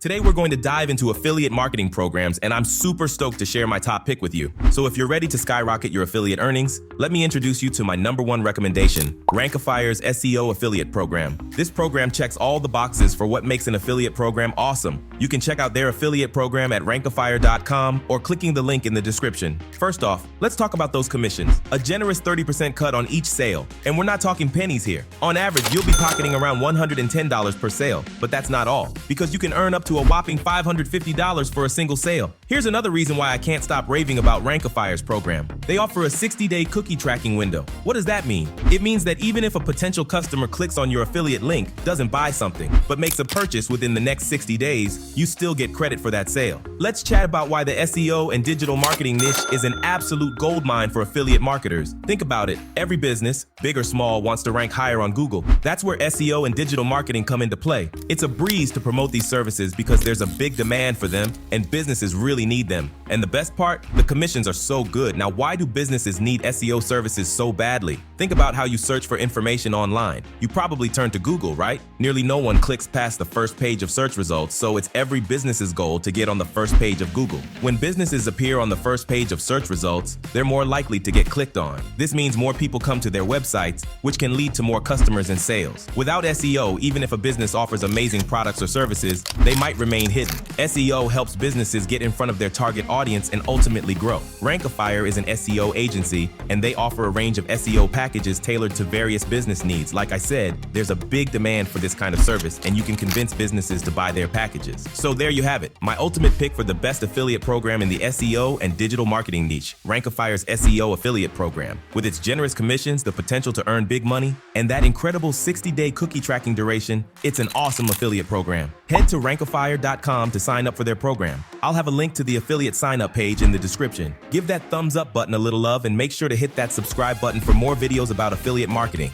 Today we're going to dive into affiliate marketing programs, and I'm super stoked to share my top pick with you. So if you're ready to skyrocket your affiliate earnings, let me introduce you to my #1 recommendation, Rankifier's SEO Affiliate Program. This program checks all the boxes for what makes an affiliate program awesome. You can check out their affiliate program at Rankifier.com or clicking the link in the description. First off, let's talk about those commissions. A generous 30% cut on each sale. And we're not talking pennies here. On average, you'll be pocketing around $110 per sale. But that's not all, because you can earn up to a whopping $550 for a single sale. Here's another reason why I can't stop raving about Rankifier's program. They offer a 60-day cookie tracking window. What does that mean? It means that even if a potential customer clicks on your affiliate link, doesn't buy something, but makes a purchase within the next 60 days, you still get credit for that sale. Let's chat about why the SEO and digital marketing niche is an absolute goldmine for affiliate marketers. Think about it. Every business, big or small, wants to rank higher on Google. That's where SEO and digital marketing come into play. It's a breeze to promote these services because there's a big demand for them and businesses really need them. And the best part, the commissions are so good. Now, why do businesses need SEO services so badly? Think about how you search for information online. You probably turn to Google, right? Nearly no one clicks past the first page of search results, so it's every business's goal to get on the first page of Google. When businesses appear on the first page of search results, they're more likely to get clicked on. This means more people come to their websites, which can lead to more customers and sales. Without SEO, even if a business offers amazing products or services, they might remain hidden. SEO helps businesses get in front of their target audience and ultimately grow. Rankifier is an SEO agency, and they offer a range of SEO packages tailored to various business needs. Like I said, there's a big demand for this kind of service, and you can convince businesses to buy their packages. So there you have it, my ultimate pick for the best affiliate program in the SEO and digital marketing niche, Rankifier's SEO Affiliate Program. With its generous commissions, the potential to earn big money, and that incredible 60-day cookie tracking duration, it's an awesome affiliate program. Head to Rankifier.com to sign up for their program. I'll have a link to the affiliate sign-up page in the description. Give that thumbs up button a little love and make sure to hit that subscribe button for more videos about affiliate marketing.